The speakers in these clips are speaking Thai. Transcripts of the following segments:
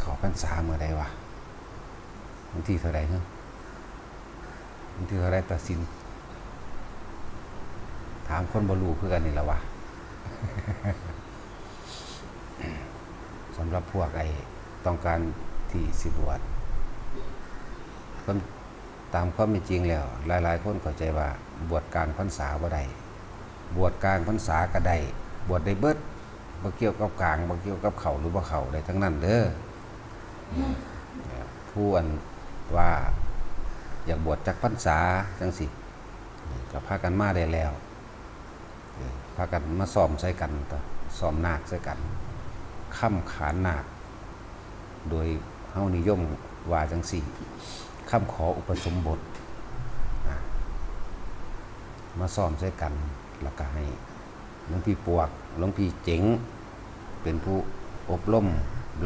ขอพรรษาเมื่อใดวะวันที่เท่าไรเนาะวันที่เท่าไรตัดสินถามคนบ่รู้คือกันนี่แหละวะ สำหรับพวกต้องการที่สิบวชก็ตามความเป็นจริงแล้วหลายๆคนเข้าใจว่าบวชกลางพรรษาบ่ได้บวชกลางพรรษาก็ได้บวชได้เบิดบ่เกี่ยวกับกลางบ่เกี่ยวกับเขาหรือบ่เขาได้ทั้งนั้นเด้อผู้อันว่าอยากบวชจักพรรษาจังสิก็พากันมาได้แล้วพากันมาซ้อมใส่กันซ้อมนาคใส่กันค่ำขานนาคโดยเฮานิยมว่าจังสี่ค่ำขออุปสมบทมาซ้อมใส่กันแล้วก็ให้หลวงพี่ปวกหลวงพี่เจ๋งเป็นผู้อบรม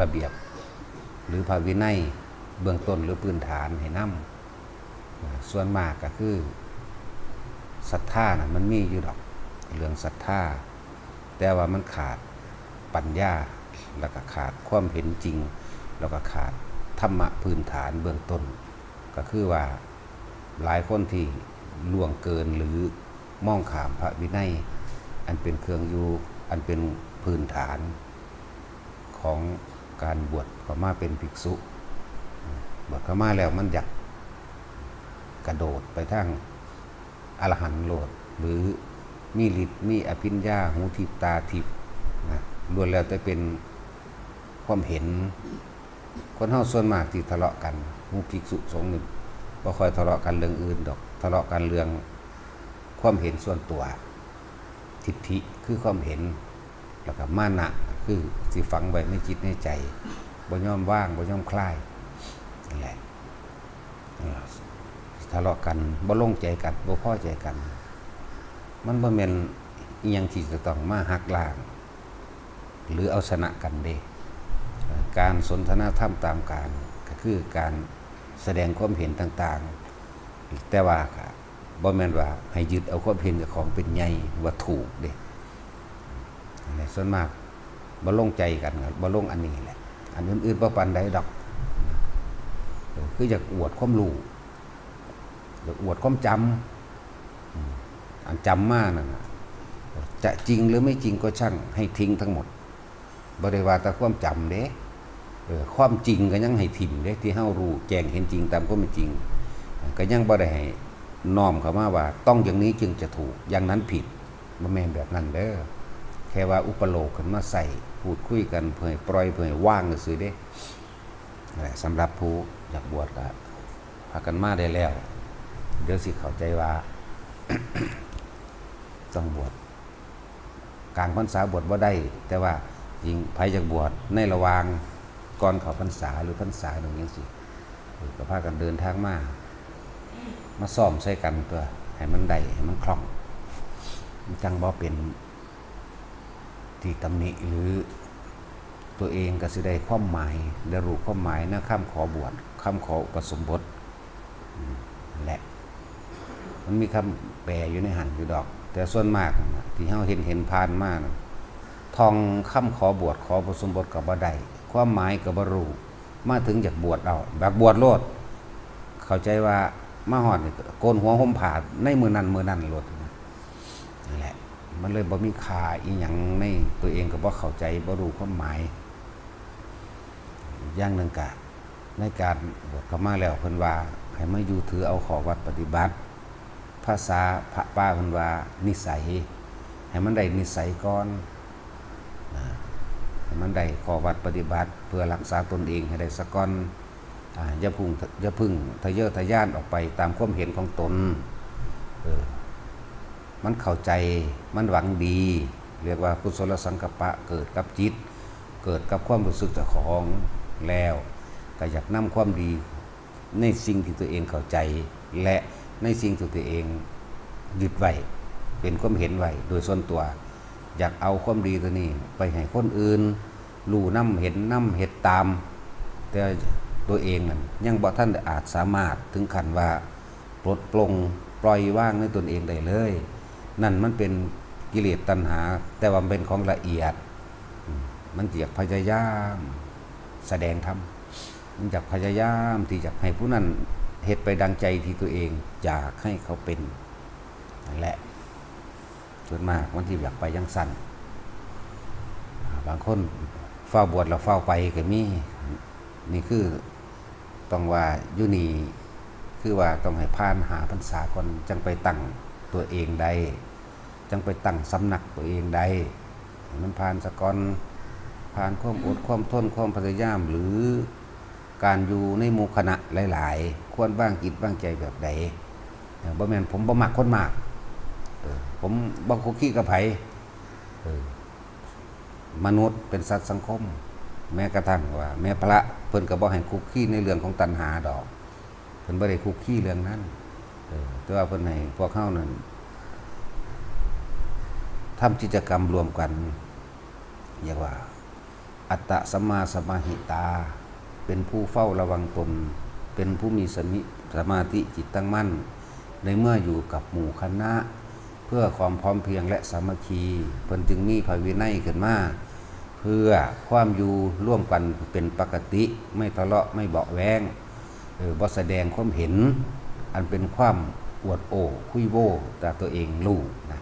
ระเบียบหรือภาวินัยเบื้องต้นหรือพื้นฐานให้นำส่วนมากก็คือศรัทธานะมันมีอยู่ดอกเรื่องศรัทธาแต่ว่ามันขาดปัญญาแล้วก็ขาดความเห็นจริงแล้วก็ขาดธรรมะพื้นฐานเบื้องต้นก็คือว่าหลายคนที่ล่วงเกินหรือมองข้ามพระวินัยอันเป็นเครื่องอยู่อันเป็นพื้นฐานของการบวชเข้ามาเป็นภิกษุบวชเข้ามาแล้วมันอยากกระโดดไปทางอรหันต์โลดหรือมีฤทธิ์มีอภิญญาหูทิพตาทิพนะล้วนแล้วแต่เป็นความเห็นคนเฮาส่วนมากที่ทะเลาะกันหูภิกษุสงฆ์นี่บ่ค่อยทะเลาะกันเรื่องอื่นดอกทะเลาะกันเรื่องความเห็นส่วนตัวทิฏฐิคือความเห็นแล้วก็มานะคือสิฝังไว้ในจิตในใจบ่ยอมว่างบ่ยอมคลายนั่นแหละทะเลาะกันบ่ลงใจกันบ่พอใจกันมันบ่แม่นอีหยังที่จะต้องมาหักล้างหรือเอาชนะกันเด้การสนทนาธรรมตามการก็คือการแสดงความเห็นต่างๆแต่ว่าบ่แม่นว่าให้ยึดเอาความเห็นของเป็นใหญ่ว่าถูกเด้ส่วนมากบ่ลงใจกันบ่ลงอันนี้แหละอันอื่นๆบ่ปานใดดอกคืออยากอวดความรู้อยากอวดความจำอันจำมานั่นจะจริงหรือไม่จริงก็ช่างให้ทิ้งทั้งหมดบ่ได้ว่าแต่ความจำเด้ความจริงก็ยังให้ถิ่มเด้ที่เฮารู้แจ้งเห็นจริงตามความเป็นจริงก็ยังบ่ได้ให้น้อมเข้ามาว่าต้องอย่างนี้จึงจะถูกอย่างนั้นผิดบ่แม่นแบบนั้นเด้อแค่ว่าอุปโลกขึ้นมาใส่พูดคุยกันเผยปล่อยเผยว่างซื่อเด้สำหรับผู้อยากบวชก็พากันมาได้แล้วเดี๋ยวสิเข้าใจว่า ต้องบวชกลางพรรษาบวชบ่ได้แต่ว่ายิงไผอยากบวชในระหว่างก่อนเข้าพรรษาหรือพรรษาตรงนี้สิก็พากันเดินทางมาซ้อมใส่กันตัวให้มันได้ให้มันคล่องจังบ่เป็นที่ตำหนิหรือตัวเองก็สิได้ความหมายได้รู้ความหมายนะคำขอบวชคำขออุปสมบทและมันมีคำแปลอยู่ในหันอยู่ดอกแต่ส่วนมากที่เฮาเห็นผ่านมาท่องคำขอบวชขออุปสมบทก็บ่ได้ความหมายก็บ่รู้มาถึงอยากบวชเอาแบบบวชโลดเข้าใจว่ามาฮอดนี่โกนหัวห่มผ้าในมื้อนั้นโลดนั่นแหละมันเลยบ่มีค่าอีหยังในตัวเองก็บ่เข้าใจบ่รู้ความหมายอย่างหนึ่งก็ในการบวชเข้ามาแล้วเพิ่นว่าให้มาอยู่ถือเอาข้อวัดปฏิบัติภาษาพระป้าเพิ่นว่านิสัยให้มันได้นิสัยก่อนให้มันได้ข้อวัดปฏิบัติเพื่อรักษาตนเองให้ได้ซะก่อนอย่าพึ่งทะเยอทะยานออกไปตามความเห็นของตนมันเข้าใจมันหวังดีเรียกว่ากุศลสังกัปปะเกิดกับจิตเกิดกับความรู้สึกเจ้าของแล้วก็อยากนำความดีในสิ่งที่ตัวเองเข้าใจและในสิ่งที่ตัวเองยึดไว้เป็นความเห็นไว้โดยส่วนตัวอยากเอาความดีตัวนี้ไปให้คนอื่นรู้นำเห็นนำเฮ็ดตามแต่ตัวเองนั่นยังบ่ทันอาจสามารถถึงขั้นว่าปลดปลงปล่อยวางในตนเองได้เลยนั่นมันเป็นกิเลสตัณหาแต่ว่าเป็นของละเอียดมันอยากพยายาม แสดงธรรมมันอยากพยายามที่จะให้ผู้นั้นเฮ็ดไปดังใจที่ตัวเองอยากให้เขาเป็นนั่นแหละส่วนมากบางทีอยากไปยังสั่นบางคนเฝ้าบวชแล้วเฝ้าไปก็มีนี่คือต้องว่าอยู่นี่คือว่าต้องให้ผ่านหาพรรษาก่อนจังไปตั้งตัวเองได้จังไปตั้งสำนักตัวเองได้มันผ่านสะก่อนผ่านความอดความทนความพยายามหรือการอยู่ในหมู่คณะหลายๆควรบ้างจิตบ้างใจแบบใดบ่แม่นผมบ่มักคนมากผมบ่คุกคีกับไผมนุษย์เป็นสัตว์สังคมแม้กระทั่งว่าแม้พระเพิ่นก็บ่ให้คุกคีในเรื่องของตัณหาดอกเพิ่นบ่ได้คุกคีเรื่องนั้นแต่ว่าเพิ่นให้พวกเฮานั้นทำกิจกรรมรวมกันเรียกว่าอัตตสัมมาสมาหิตาเป็นผู้เฝ้าระวังตนเป็นผู้มีสมาธิจิตตั้งมั่นในเมื่ออยู่กับหมู่คณะเพื่อความพร้อมเพรียงและสามัคคีเพิ่นจึงมีพระวินัยขึ้นมาเพื่อความอยู่ร่วมกันเป็นปกติไม่ทะเลาะไม่เบาะแว้งบ่แสดงความเห็นอันเป็นความอวดโอ้คุยโว้แต่ตัวเองรู้นะ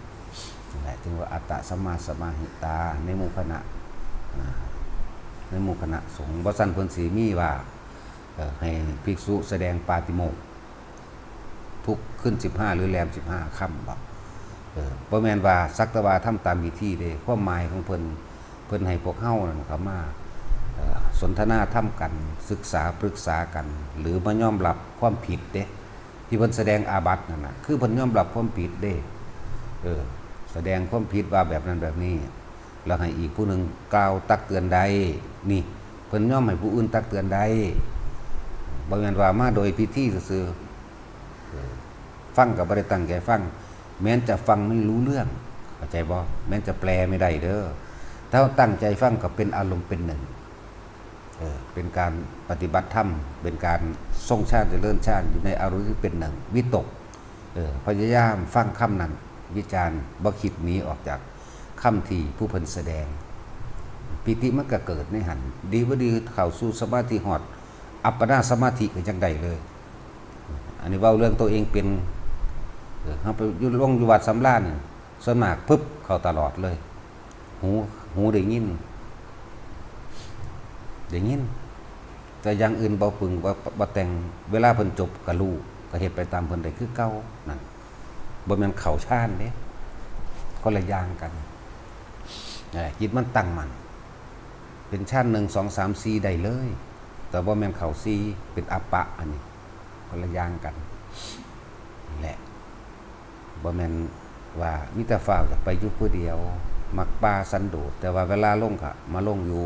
นั่นแหละจึงว่าอัตตสัมมาสมาหิตาในหมู่คณะสงฆ์บ่ซั่นเพิ่นสิมีว่าให้ภิกษุแสดงปาติโมกข์ทุกขึ้น15หรือแรม15ค่ำบ่แม่นว่าสักแต่ว่าทำตามวิธีเด้ความหมายของเพิ่นให้พวกเฮานั่นเข้ามาสนทนาธรรมกันศึกษาปรึกษากันหรือมายอมรับความผิดเด้ที่เพิ่นแสดงอาบัตินั่นน่ะคือเพิ่นยอมรับความผิดเด้แสดงความผิดว่าแบบนั้นแบบนี้แล้วให้อีกผู้หนึ่งกล่าวตักเตือนใดนี่เพิ่นย่อมให้ผู้อื่นตักเตือนใดบ่แม่นว่ามาโดยพิธีซื่อฟังก็บ่ได้ตั้งใจฟังแม้นจะฟังไม่รู้เรื่องเข้าใจบ่แม้นจะแปลไม่ได้เด้อถ้าตั้งใจฟังก็เป็นอารมณ์เป็นหนึ่งเป็นการปฏิบัติธรรมเป็นการทรงชาติเจริญชาติอยู่ในอารมณ์ที่เป็นหนึ่งวิตกพยายามฟังคำนั้นวิจารณ์บ่คิดหนีออกจากคำที่ผู้เพิ่นแสดงปิติมันก็เกิดในหันดีบ่ดีเข้าสู่สมาธิฮอดอัปปนาสมาธิก็จังได๋เลยอันนี้เว้าเรื่องตัวเองเป็นเฮาไปอยู่ลงอยู่วัดสำราญส่วนมากปึ๊บเข้าตลอดเลยหูได้ยินแต่อย่างอื่นบ่ปึงบ่แต่งเวลาเพิ่นจบก็รู้ก็เฮ็ดไปตามเพิ่นได้คือเก่านั่นบ่แม่นเข้าฌานเด้คนละอย่างกันจิตมันตั้งมั่นเป็นฌาน1 2 3 4ได้เลยแต่บ่แม่นเข้า4เป็นอัปปะอันนี้คนละอย่างกันนี่แหละบ่แม่นว่ามีแต่ฝ่าวจะไปอยู่ผู้เดียวมักป่าสันโดษแต่ว่าเวลาลงก็มาลงอยู่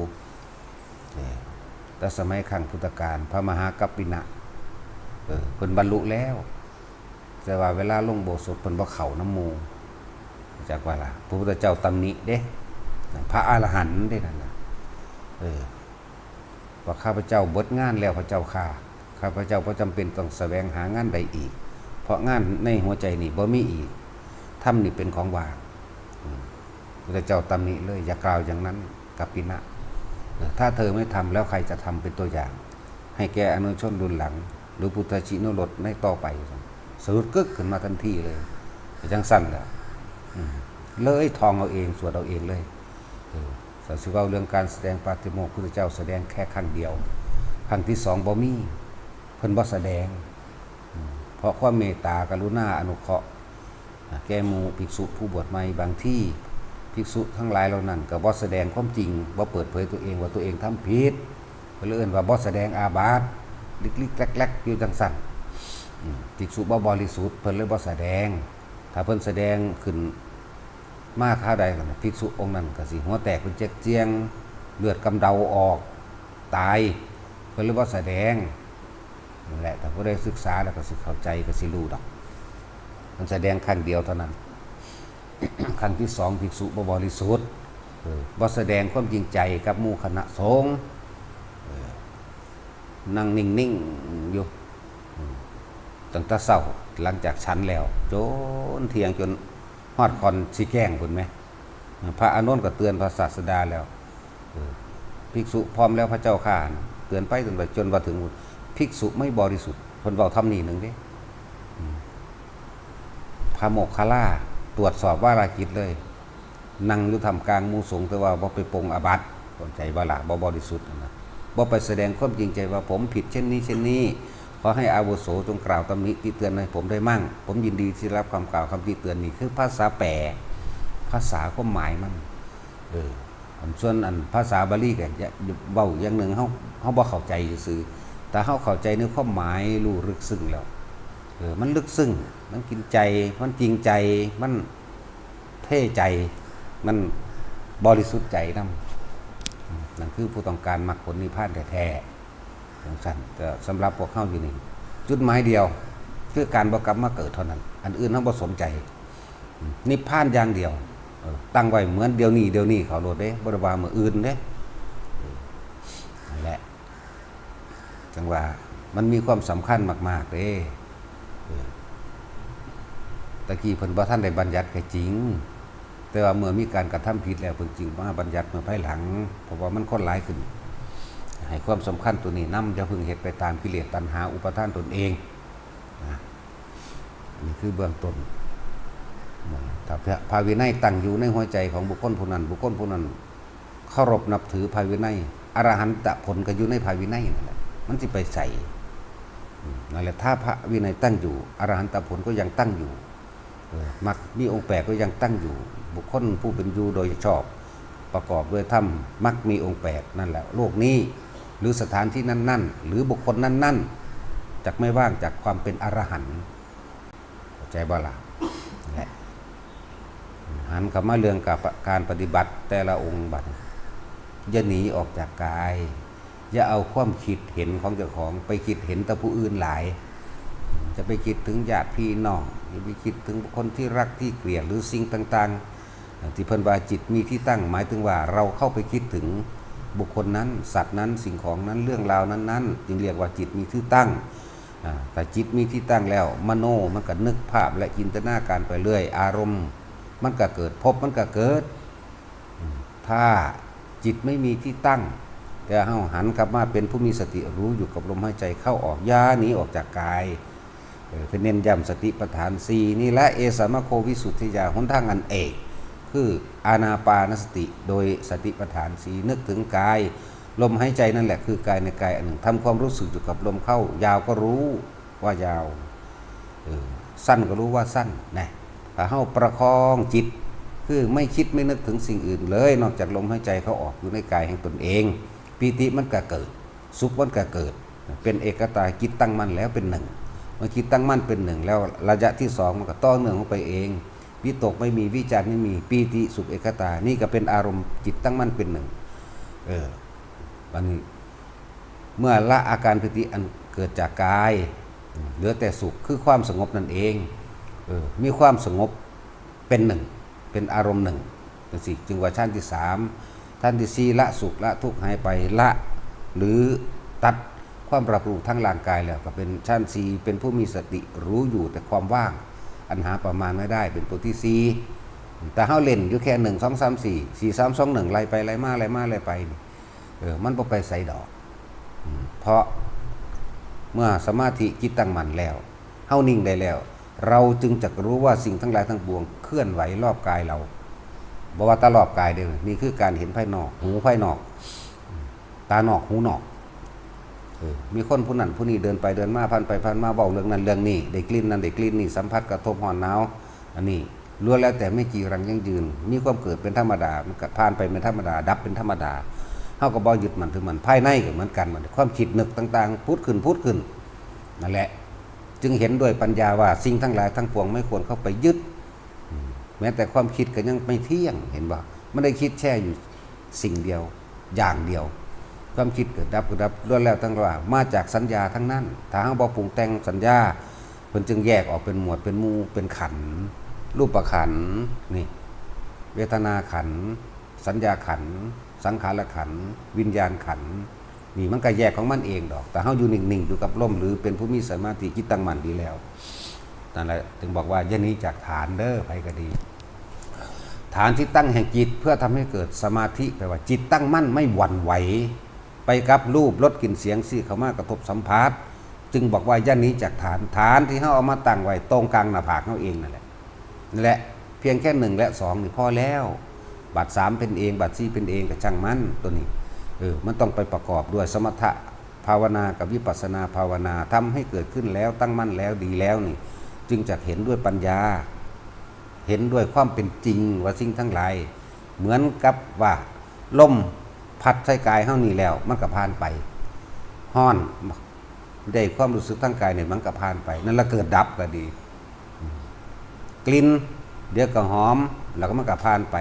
แต่สมัยครั้งพุทธกาลพระมหากัปปินะเพิ่นบรรลุแล้วแต่ว่าเวลาลงโบสถ์เพิ่นบ่เข้าน้ำหมู่จากว่าล่ะพระพุทธเจ้าตำหนิเด้พระอรหันต์เด้นั่นน่ะว่าข้าพเจ้าเบิดงานแล้วพระเจ้าข้าพเจ้าบ่จำเป็นต้องแสวงหางานใดอีกเพราะงานในหัวใจนี่บ่มีอีกธรรมนี่เป็นของว่างพระเจ้าตำหนิเลยอย่ากล่าวอย่างนั้นกัปปินะถ้าเธอไม่ทำแล้วใครจะทำเป็นตัวอย่างให้แก่อนุชนรุ่นหลังหรือพุทธชิโนรสในต่อไปสะดุดกึกขึ้นมาทันทีเลยจังสั้นแหละเลยทองเอาเองสวดเอาเองเลยสันสิเว้าเรื่องการแสดงปาฏิโมกข์พุทธเจ้าแสดงแค่ครั้งเดียวครั้งที่2บ่มีเพิ่นบ่แสดงเพราะความเมตตากรุณาอนุเคราะห์แก่หมู่ภิกษุผู้บวชใหม่บางที่ภิกษุทั้งหลายเหล่านั้นก็บ่แสดงความจริงบ่เปิดเผยตัวเองว่าตัวเองทำผิดเพิ่นเลยเอิ้นว่าบ่แสดงอาบัติลิกๆแกลกๆอยู่จังซั่นภิกษุบ่บริสุทธิ์เพิ่นเลยบ่แสดงถ้าเพิ่นแสดงขึ้นมาคราวใดก็ภิกษุองค์นั้นก็สิหัวแตกเป็นเจ๊กเจียงเลือดกำเดาออกตายเพิ่นเลยบ่แสดงนั่นแหละถ้าผู้ใดศึกษาแล้วก็สิเข้าใจก็สิรู้ดอกมันแสดงครั้งเดียวเท่านั้น ครั้งที่2ภิกษุบ่บริสุทธิ์บ่แสดงความจริงใจกับหมู่คณะสงฆ์นั่งนิ่งๆอยู่ตั้งแต่เช้าหลังจากฉันแล้วจนเที่ยงจนฮอดคอนสิแกล้งพุ่นแม่พระอานนท์ก็เตือนพระศาสดาแล้วภิ ภิกษุพร้อมแล้วพระเจ้าข้าเตือนไปจนว่าถึงภิกษุไม่บริสุทธิ์เพิ่นเว้าทำนี่หนึงเด้พระโมคคัลลาตรวจสอบว่ารากิจเลยนั่งอยู่ทำกลางหมู่สงฆ์แต่ว่าบ่ไปปรงอาบัติเข้าใจบ่ล่ะบ่บริสุทธิ์นะบ่ไปแสดงความจริงใจว่าผมผิดเช่นนี้ขอให้อาวุโสจงกล่าวตำหนิติเตือนให้ผมได้มั่งผมยินดีที่รับคำกล่าวคำติเตือนนี่คือภาษาแปลภาษาความหมายมันส่วนอันภาษาบาลีก็เว้าอย่างหนึ่งเฮาบ่เข้าใจซื่อแต่เฮาเข้าใจในความหมายรู้ลึกซึ้งแล้วมันลึกซึ้งมันกินใจมันจริงใจมันเท่ใจมันบริสุทธิ์ใจนำนั่นคือผู้ต้องการมรรคผลนิพพานแท้ๆจังซั่นแต่สำหรับพวกเฮาอยู่นี่จุดหมายเดียวคือการบ่กลับมาเกิดเท่านั้นอันอื่นเฮาบ่สนใจนิพพานอย่างเดียวตั้งไว้เหมือนเดี๋ยวนี้เขาโลดเด้บ่ได้ว่ามื้ออื่นเด้นั่นแหละจังว่ามันมีความสำคัญมากๆเด้ตะกี้เพิ่นบ่ทันได้บัญญัติก็จริงแต่ว่าเมื่อมีการกระทำผิดแล้วเพิ่นจึงมาบัญญัติเมื่อภายหลังเพราะว่ามันคนหลายขึ้นให้ความสำคัญตัวนี้นำอย่าเพิ่งเฮ็ดไปตามกิเลสตัณหาอุปทานตนเองนี่คือเบื้องต้นถ้าภาวินัยตั้งอยู่ในหัวใจของบุคคลผู้นั้นเคารพนับถือภาวินัยอรหันตผลก็อยู่ในภาวินัยนั่นแหละมันสิไปใส่นั่นแหละถ้าพระวินัยตั้งอยู่อรหันตผลก็ยังตั้งอยู่มรรคมีองค์8ก็ยังตั้งอยู่บุคคลผู้เป็นอยู่โดยชอบประกอบด้วยธรรมมรรคมีองค์8นั่นแหละโลกนี้หรือสถานที่นั้นๆหรือบุคคลนั้นๆจักไม่ว่างจากความเป็นอรหันต์เข้าใจบ่ล่ะแหละหันกลับมาเรื่องกับการปฏิบัติแต่ละองค์บัดอย่าหนีออกจากกายอย่าเอาความคิดเห็นของเจ้าของไปคิดเห็นแต่ผู้อื่นหลายจะไปคิดถึงญาติพี่น้องอย่าไปคิดถึงคนที่รักที่เกลียดหรือสิ่งต่างๆที่เพิ่นว่าจิตมีที่ตั้งหมายถึงว่าเราเข้าไปคิดถึงบุคคลนั้นสัตว์นั้นสิ่งของนั้นเรื่องราวนั้นจึงเรียกว่าจิตมีที่ตั้งแต่จิตมีที่ตั้งแล้วมโนมันก็นึกภาพและจินตนาการไปเรื่อยอารมณ์มันก็เกิดพบมันก็เกิดถ้าจิตไม่มีที่ตั้งแต่เฮาหันกลับมาเป็นผู้มีสติรู้อยู่กับลมหายใจเข้าออกอย่าหนีออกจากกายเป็นเน้นย้ำสติปัฏฐาน4นี่และเอสามโควิสุทธิญาณหนทางอันเอกคืออานาปานสติโดยสติปัฏฐาน4นึกถึงกายลมหายใจนั่นแหละคือกายในกายอันหนึ่งทำความรู้สึกอยู่กับลมเข้ายาวก็รู้ว่ายาวสั้นก็รู้ว่าสั้นนะถ้าเฮาประคองจิตคือไม่คิดไม่นึกถึงสิ่งอื่นเลยนอกจากลมหายใจเข้าออกอยู่ในกายแห่งตนเองปีติมันก็เกิดสุขมันก็เกิดเป็นเอกตาจิตตั้งมั่นแล้วเป็นหนึ่งเมื่อจิตตั้งมั่นเป็นหนึ่งแล้วระยะที่2มันก็ต่อเนื่องไปเองวิตกไม่มีวิจารไม่มีปีติสุขเอกตานี่ก็เป็นอารมณ์จิตตั้งมั่นเป็นหนึ่งวันนี้เมื่อละอาการปีติอันเกิดจากกายเหลือแต่สุขคือความสงบนั่นเองมีความสงบเป็นหนึ่งเป็นอารมณ์หนึ่งเป็นสิจึงว่าชั้นที่3ชั้นที่4ละสุขละทุกข์หายไปละหรือตัดความรับรู้ทั้งร่างกายแล้วก็เป็นชั้น4เป็นผู้มีสติรู้อยู่แต่ความว่างอันหาประมาณไม่ได้เป็นตัวที่4แต่เฮาเล่นอยู่แค่1 2 3 4 4 3 2 1ไล่ไปไล่มาไล่มาไล่ไปมันบ่ไปใส่ดอกเพราะเมื่อสมาธิจิตตั้งมั่นแล้วเฮานิ่งได้แล้วเราจึงจักรู้ว่าสิ่งทั้งหลายทั้งปวงเคลื่อนไหวรอบกายเราบ่ว่าตารอบกายเด้อนี่คือการเห็นภายนอกหูภายนอกตานอกหูนอกมีคนผู้นั้นผู้นี้เดินไปเดินมาผ่านไปผ่านมาเว้าเรื่องนั้นเรื่องนี้ได้กลิ่นนั้นได้กลิ่นนี้สัมผัสกระทบร้อนหนาวอันนี้ล้วนแล้วแต่ไม่จีรังยั่งยืนมีความเกิดเป็นธรรมดามันก็ผ่านไปเป็นธรรมดาดับเป็นธรรมดาเฮาก็บ่ยึดมันถือมันภายในก็เหมือนกันมันความคิดนึกต่างๆพูดขึ้นนั่นแหละจึงเห็นด้วยปัญญาว่าสิ่งทั้งหลายทั้งปวงไม่ควรเข้าไปยึดแม้แต่ความคิดก็ยังไม่เที่ยงเห็นบ่ไม่ได้คิดแช่อยู่สิ่งเดียวอย่างเดียวความคิดเกิดดับล้วนแล้วทั้งว่ามาจากสัญญาทั้งนั้นถ้าเฮาบ่ปรุงแต่งสัญญาเพิ่นจึงแยกออกเป็นหมวดเป็นหมู่เป็นขันธ์รูปขันธ์นี่เวทนาขันธ์สัญญาขันธ์สังขารขันธ์วิญญาณขันธ์นี่มันก็แยกของมันเองดอกแต่เฮาอยู่นิ่งๆอยู่กับลมหรือเป็นผู้มีสมาธิจิตตั้งมั่นดีแล้วนั่นแหละถึงบอกว่าอย่าหนีจากฐานเด้อไผก็ดี ฐานที่ตั้งแห่งจิตเพื่อทำให้เกิดสมาธิแปลว่าจิตตั้งมั่นไม่หวั่นไหวไปกับรูปรสกลิ่นเสียงที่เข้ามากระทบสัมผัสจึงบอกว่าย่านนี้จากฐานที่เขาเอามาตั้งไว้ตรงกลางหน้าผากเขาเองนั่นแหละเพียงแค่1และ2นี่พอแล้วบัตร3เป็นเองบัตร4เป็นเองกับช่างมันตัวนี้มันต้องไปประกอบด้วยสมถะภาวนากับวิปัสสนาภาวนาทำให้เกิดขึ้นแล้วตั้งมั่นแล้วดีแล้วนี่จึงจะเห็นด้วยปัญญาเห็นด้วยความเป็นจริงว่าสิ่งทั้งหลายเหมือนกับว่าลมพัดใส่กายเฮานี่แล้วมันก็ผ่านไปฮ้อนได้ความรู้สึกทั้งกายเนี่ยมันก็ผ่านไปนั่นละเกิดดับก็ดีกลิ่นเดี๋ยวก็หอมแล้วก็มันก็ผ่านไป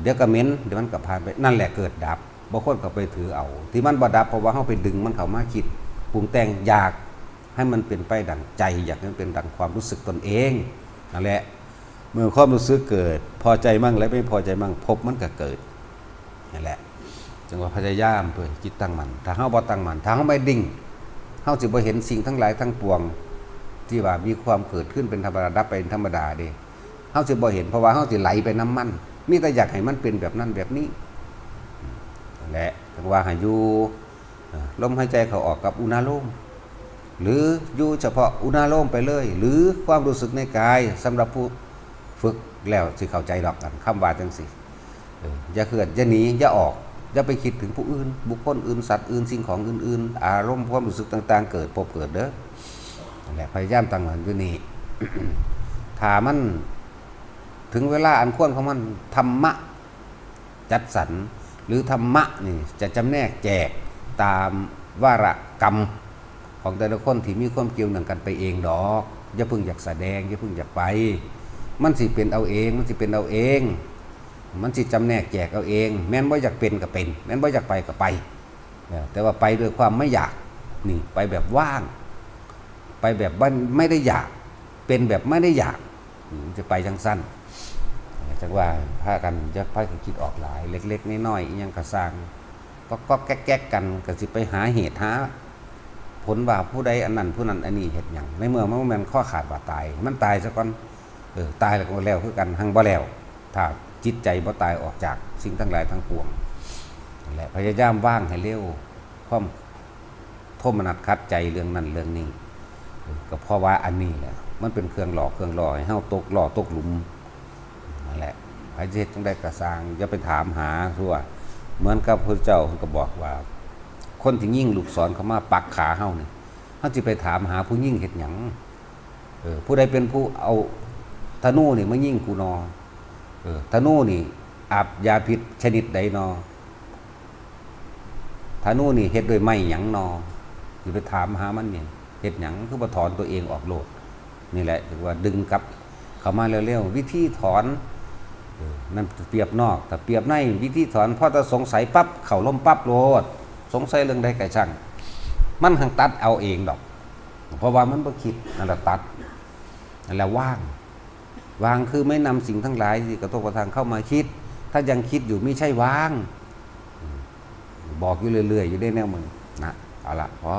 เดี๋ยวก็เหม็นเดี๋ยวมันก็ผ่านไปนั่นแหละเกิดดับบางคนก็ไปถือเอาที่มันบ่ดับเพราะว่าเฮาไปดึงมันเข้ามาคิดปรุงแต่งอยากให้มันเป็นไปดั่งใจอยากให้มันเป็นดั่งความรู้สึกตนเองนั่นแหละเมื่อความรู้สึกเกิดพอใจมั่งและไม่พอใจมั่งพบมันก็เกิดนั่นแหละจึงว่าพยายามเพื่อจิตตั้งมั่นถ้าเฮาบ่ตั้งมั่นถ้าเฮาไม่ดิ่งเฮาสิบ่เห็นสิ่งทั้งหลายทั้งปวงที่ว่ามีความเกิดขึ้นเป็นธรรมดาดับไปเป็นธรรมดาเด้เฮาสิบ่เห็นเพราะว่าเฮาสิไหลไปน้ำมันมีแต่อยากให้มันเป็นแบบนั้นแบบนี้นั่นแหละถึงว่าให้อยู่ลมหายใจเข้าออกกับอุณาโลมหรืออยู่เฉพาะอุณาโลมไปเลยหรือความรู้สึกในกายสำหรับผู้ฝึกแล้วสิเข้าใจดอกกันคำว่าจังสิอย่าเคลื่อนอย่าหนีอย่าออกอย่าไปคิดถึงผู้อื่นบุคคลอื่นสัตว์อื่นสิ่งของอื่นๆอารมณ์ความรู้สึกต่างๆเกิดพบเกิดเด้อนั่นแหละพยายามตั้งมั่นอยู่นี่ ถ้ามันถึงเวลาอันควรของมันธรรมะจัดสรรหรือธรรมะนี่จะจำแนกแจกตามวาระกรรมของแต่ละคนที่มีความเกี่ยวเนื่องกันไปเองดอกอย่าเพิ่งอยากแสดงอย่าเพิ่งอยากไปมันสิเป็นเอาเองมันสิเป็นเอาเองมันสิจำแนกแจกเอาเองแม้นบ่อยากเป็นก็เป็นแม้นบ่อยากไปก็ไปแต่ว่าไปด้วยความไม่อยากนี่ไปแบบว่างไปแบบไม่ได้อยากเป็นแบบไม่ได้อยากจะไปจังสั้นจากว่าพากันจะพากันคิดออกหลายเล็กๆน้อยๆอีหยังก็สร้างก็แก๊กๆกันก็สิไปหาเหตุหาผลว่าผู้ใดอันนั้นผู้นั้นอันนี้เฮ็ดหยังในเมื่อมันข้อขาดว่าตายมันตายซะก่อนตายแล้วก็แล้วคือกันหังบ่แล้วถ้าจิตใจบ่ตายออกจากสิ่งทั้งหลายทั้งปวงนั่นแหละพยายามว่างให้เร็วความโทมนัสคัดใจเรื่องนั้นเรื่องนี้ก็เพราะว่าอันนี้แหละมันเป็นเครื่องหลอกเครื่องล่อให้เฮาตกหล่อตกหลุมนั่นแหละพระเจ้าจังได้กระสร้างอย่าไปถามหาทั่วเหมือนกับพระเจ้าก็บอกว่าคนที่ยิ่งลูกศรเข้ามาปักขาเฮานี่เฮาสิไปถามหาผู้ยิ่งเฮ็ดหยังผู้ใดเป็นผู้เอาธนูนี่มายิงกูนอธนูนี่อาบยาพิษชนิดใดนอธนูนี่เฮ็ดด้วยไม้หยังนอสิไปถามหามันนี่เฮ็ดหยังคือบ่ถอนตัวเองออกโลดนี่แหละถือว่าดึงกลับเข้ามาเร็วๆวิธีถอนนั่นเปรียบนอกแต่เปรียบในวิธีถอนพอจะสงสัยปั๊บเข้าล้มปั๊บโลดสงสัยเรื่องใดก็ช่างมันหังตัดเอาเองดอกเพราะว่ามันบ่คิดนั่นแหละตัดนั่นแหละว่างคือไม่นำสิ่งทั้งหลายที่กระทบกระทั่งเข้ามาคิดถ้ายังคิดอยู่ไม่ใช่ว่างบอกอยู่เรื่อยๆอยู่ได้แนวมึงนะเอาละพอ